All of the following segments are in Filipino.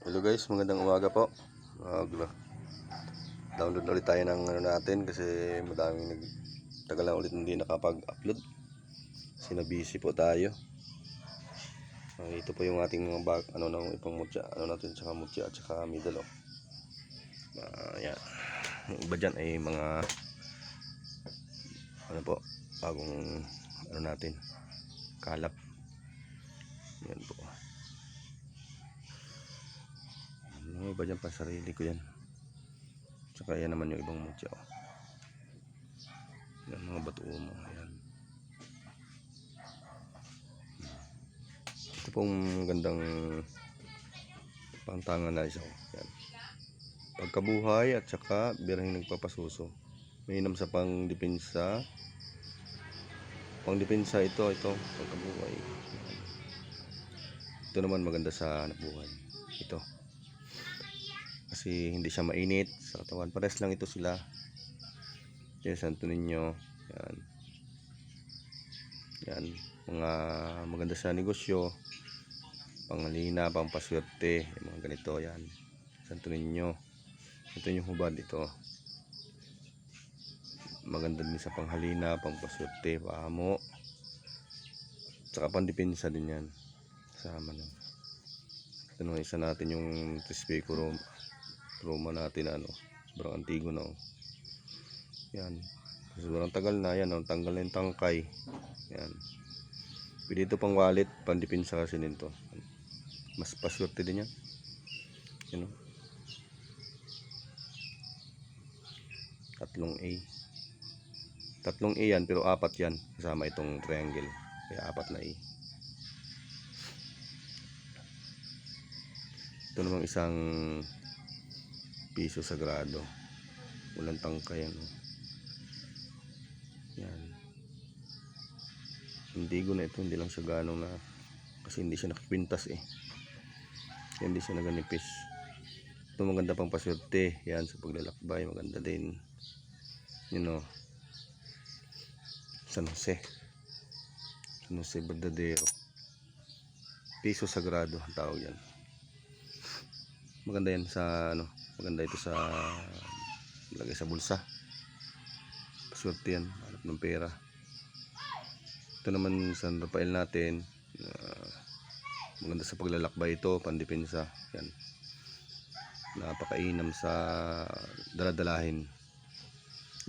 Hello guys, magandang umaga po. Download ulit tayo ng natin kasi madaming tagal na ulit hindi nakapag-upload. Kasi na-busy po tayo. Ito po yung ating mga ng ipang mutya, natin tsaka mutya at tsaka middle yan. Yung iba dyan ay mga bagong natin kalap. Yan po. Yung iba dyan pa sarili ko yan. Tsaka yan naman yung ibang mutya. Yan mga batuo mo. Yan. Ito pong gandang pantangan na isa. Yan. Pagkabuhay at saka birahing nagpapasuso. Mainam sa pangdepensa. Pangdepensa ito pagkabuhay. Ito naman maganda sa hanap buhay. Ito. Kasi hindi siya mainit sa katawan. Pares lang ito sila. Yan, Santo Niño. Yan. Yan. Mga maganda sa negosyo. Panghalina, pampaswerte. Yung mga ganito. Yan. Santo Niño. Ito yung hubad ito. Maganda din sa panghalina, pampaswerte, pahamo. Saka pandepensa din yan. Kasama nun. Ito naman isa natin yung Trispico Roma natin sobrang antigo na yan. Sobrang tagal na yan tanggal na yung tangkay. Yan. Pwede ito pang wallet, pandepensa kasi nito. Mas paswerte din yan. Yan tatlong A yan pero apat yan kasama itong triangle. Kaya apat na A. Ito namang isang piso sagrado. Walang tangkay yan. Indigo na ito, hindi lang siya ganong na kasi hindi siya nakipintas hindi siya naganipis. Ito maganda pang paswerte yan sa paglalakbay, maganda din San Jose verdadero, piso sagrado ang tawag yan. Maganda yan sa maganda ito sa lagay sa bulsa, paswerte yan, hanap ng pera. Ito naman San Rafael natin, maganda sa paglalakbay ito, pandepensa yan. Napakainam sa daladalahin,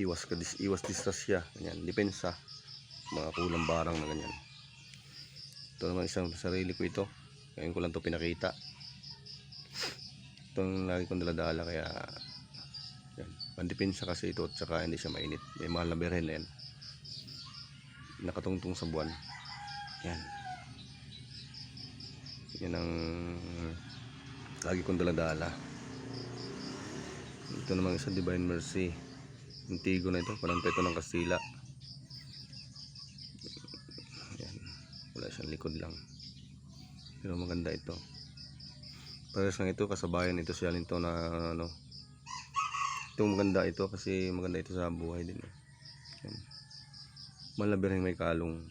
iwas disgrasya, ganyan, depensa mga kulang barang na ganyan. Ito naman isang sarili ko ito, ngayon ko lang ito pinakita. Itong lagi kong daladala kaya yan, pandepensa kasi ito at saka hindi siya mainit. May mahal na birhen na yan, nakatungtong sa buwan. Yan ang lagi kong daladala. Ito namang isang Divine Mercy, antigo na ito, panampeto ng Kastila. Yan. Wala siyang likod lang pero maganda ito. Pares lang ito, kasabayan ito siya nito na ito maganda ito kasi maganda ito sa buhay din. Yan. Malabirang may kalong.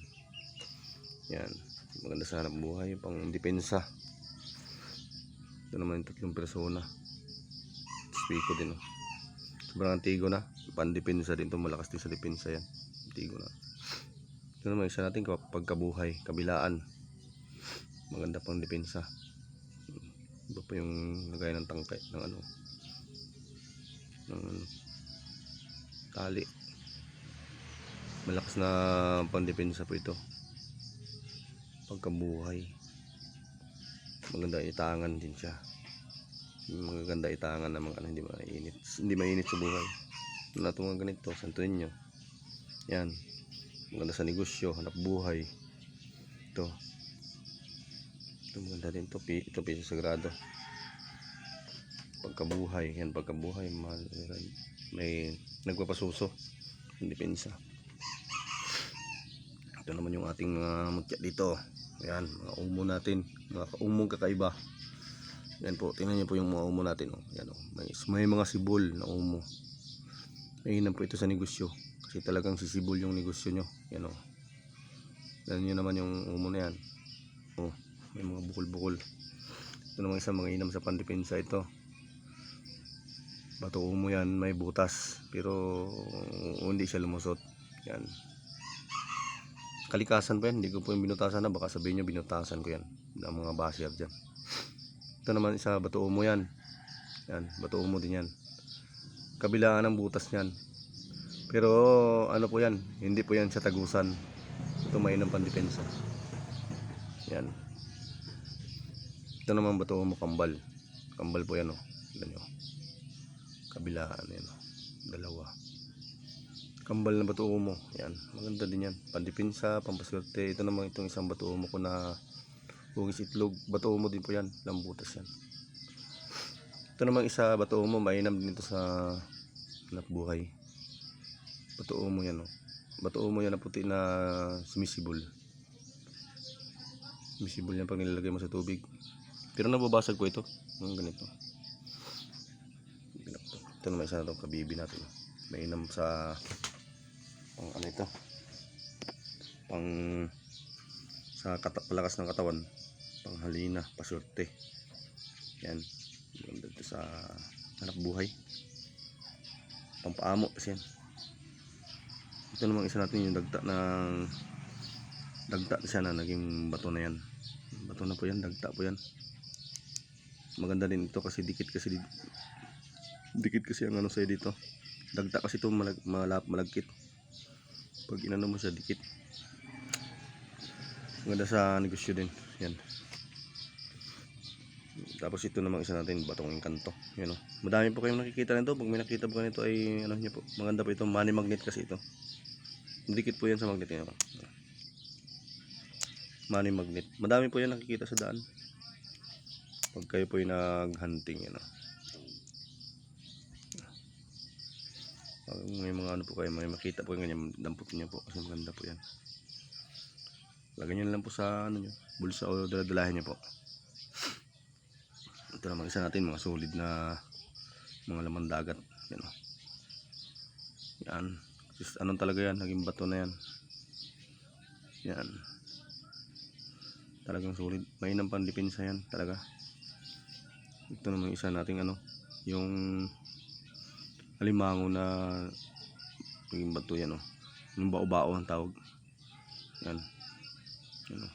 Yan. Maganda sa hanap buhay, pang depensa. Ito naman yung tatlong persona. Trispico din sobrang antigo na, pandepensa din ito, malakas din sa depensa yan, antigo na. Ito naman isa natin pagkabuhay, kabilaan, maganda pang depensa. Iba pa yung lagay ng tangkay ng tali, malakas na pandepensa po ito. Pagkabuhay, maganda itangan din siya, magaganda itangan ng mga hindi mainit sa buhay. Na itong mga ganito, Santo Niño yan, maganda sa negosyo, hanap buhay. Ito maganda din ito piso sagrado, pagkabuhay yan, pagkabuhay may nagpapasuso, depensa. Ito naman yung ating mga mutya dito. Yan, mga umo natin, mga kaumong kakaiba. Yan po, tingnan niyo po yung mga umo natin yan may mga sibol na umo. Mainam po ito sa negosyo kasi talagang sisibol yung negosyo nyo. Yan yan nyo naman yung umo na yan. May mga bukol-bukol. Ito naman isang mga inam sa pandepensa ito. Bato umo yan, may butas pero hindi siya lumusot. Yan. Kalikasan pa yan, hindi ko po yung binutasan na, baka sabihin nyo binutasan ko yan ng mga basher dyan. Ito naman isa bato umo yan. Yan, bato umo din yan. Kabilaan ng butas niyan. Pero ano po yan, hindi po yan sa tagusan. Ito mainam pandepensa. Yan. Ito naman bato umo kambal. Kambal po yan, oh. Tignan nyo. Kabilaan yan, oh. Dalawa. Kambal na bato umo. Yan, maganda din yan. Pandepensa, pampaswerte. Ito naman itong isang bato umo ko na hugis itlog. Bato umo din po yan, lambutas yan. Ito naman isa bato umo, mainam din ito sa anak buhay. Bato umo yan, oh. Bato umo yan na puti na sumisibol. Sumisibol yan pag nilalagay mo sa tubig. Pero nababasag po ito. Ganito. Ito naman isa na itong kabibi natin. Mainam sa pang ano ito, pang sa palakas ng katawan, pang halina, paswerte. Yan. Ganda ito sa anak buhay. Pampaamo kasi yan. Ito namang isa natin yung dagta siya na naging bato na yan. Bato na po yan, dagta po yan. Maganda din ito kasi dikit kasi ang ano sa'yo dito. Dagta kasi ito malagkit. Pag inano mo siya dikit. Maganda sa negosyo din. Yan. Tapos ito namang isa natin, batong engkanto. Yan, oh. Madami po kayong nakikita nito. Pag may nakita po ganito ay ano niya po. Maganda po ito, money magnet kasi ito. Dikit po yan sa magnet niya. Money magnet. Madami po yan nakikita sa daan. Pag kayo po ay nag-hunting, yan, oh. Pag may mga ano po kayo, may makita po yung ganyan, dampot niyo po kasi maganda po yan. Lagyan nyo lang po sa ano nyo, bulsa o daladalahin nyo po. Ito naman isa natin, mga solid na mga laman dagat. Yan, oh. Yan. Just, anong talaga yan, naging bato na yan. Yan. Talagang solid. Mainam pandepensa yan talaga. Ito naman isa nating ano, yung alimango na naging bato yan, oh. Yung bao-bao ang tawag. Yan. Yan, oh.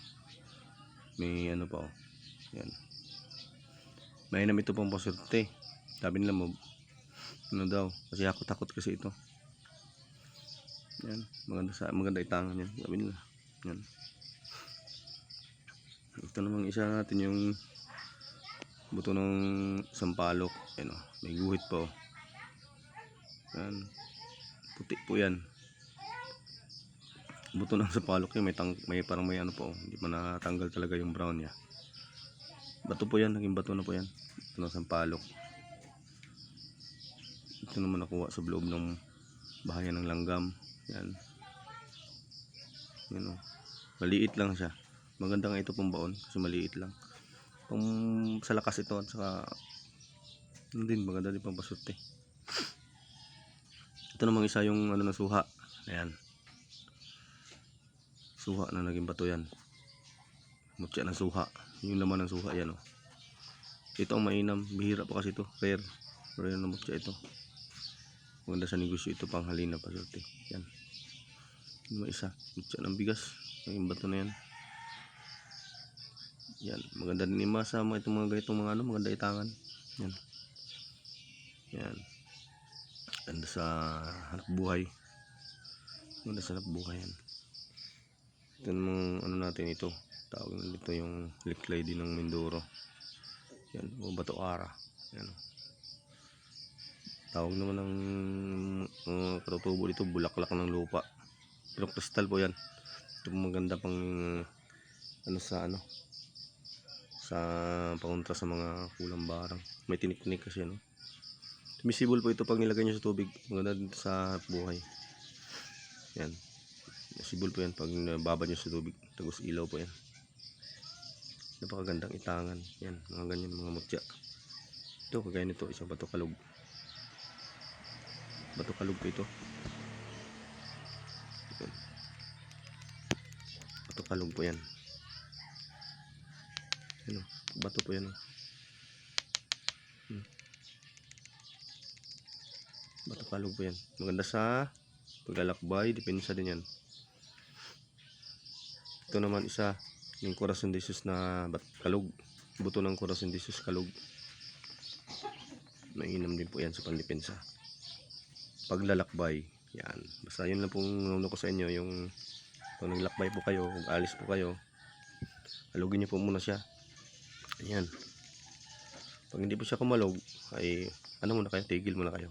May ano pa, oh. Yan. Mainam ito pang paswerte. Sabi nila mo ano daw, kasi ako takot kasi ito. Yan, maganda itangan yan. Sabi nila. Yan. Ito namang isa natin yung buto ng sampalok. Yan, oh. May guhit pa, oh. Yan. Puti po yan. Buto ng sampalok yan. May parang may ano po, oh. Hindi pa natanggal talaga yung brown niya. Bato po yan. Naging bato na po yan. Ito ng sampalok. Ito naman nakuha sa loob ng bahayan ng langgam. Yan. Yan, oh. Maliit lang siya. Maganda nga ito pang baon kasi maliit lang. Pang sa lakas ito at saka din maganda din pang paswerte. Ito namang isa yung ano na suha. Ayan. Suha na naging bato yan. Mutya ng suha. Yung laman ng suha yan, oh. Ito ang mainam. Bihira pa kasi ito. Rare. Rare na mutya ito. Maganda sa negosyo ito pang halina paswerte. Yan. Yung isa. Mutya ng bigas. Naging bato na yan. Yan. Maganda din imasama itong mga ganitong mga ano. Maganda itangan. Yan. Yan. Ganda sa hanap buhay. Ganda sa hanap buhay yan. Ito namang ano natin ito. Tawag na dito yung liklay din ng Mindoro. Yan. O bato ara. Yan. Tawag naman ng katutubo dito bulaklak ng lupa. Pero kristal po yan. Ito maganda pang ano sa ano. Sa pangontra sa mga kulang barang. May tinik-tinik kasi ano. Misibol po ito pag nilagay nyo sa tubig. Maganda dito sa buhay. Yan. Misibol po yan pag babad nyo sa tubig. Tagus ilaw po yan. Napakagandang itangan. Yan. Mga ganyan mga mutya. Ito kagaya nito. Isang bato kalog. Bato kalog po ito. Yan. Bato kalog po yan. Yan, bato po yan. kalog po yan. Maganda sa paglalakbay, depensa din yan. Ito naman isa, yung Corazon de Jesus na kalog. Buto ng Corazon de Jesus kalog. Mainam din po yan sa pandepensa. Paglalakbay, yan. Basta yun lang pong nuno ko sa inyo, yung kung naglakbay po kayo, kung alis po kayo, halugin niyo po muna siya. Ayan. Pag hindi po siya kumalog, ay ano muna kayo, tigil muna kayo.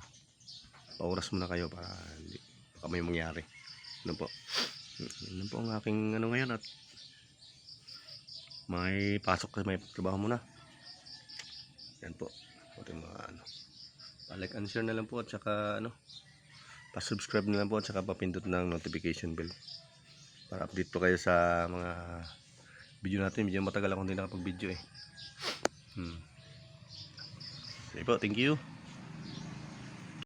Pauras muna kayo para hindi baka may mangyari. Ano po? Yun po ang aking ano ngayon at may pasok kasi may trabaho muna. Yan po. Pati mga ano. Pa-like and share na lang po at saka ano, pa-subscribe na lang po at saka papindot ng notification bell para update po kayo sa mga video natin. Medyo matagal akong hindi nakapag-video eh. Okay po, thank you.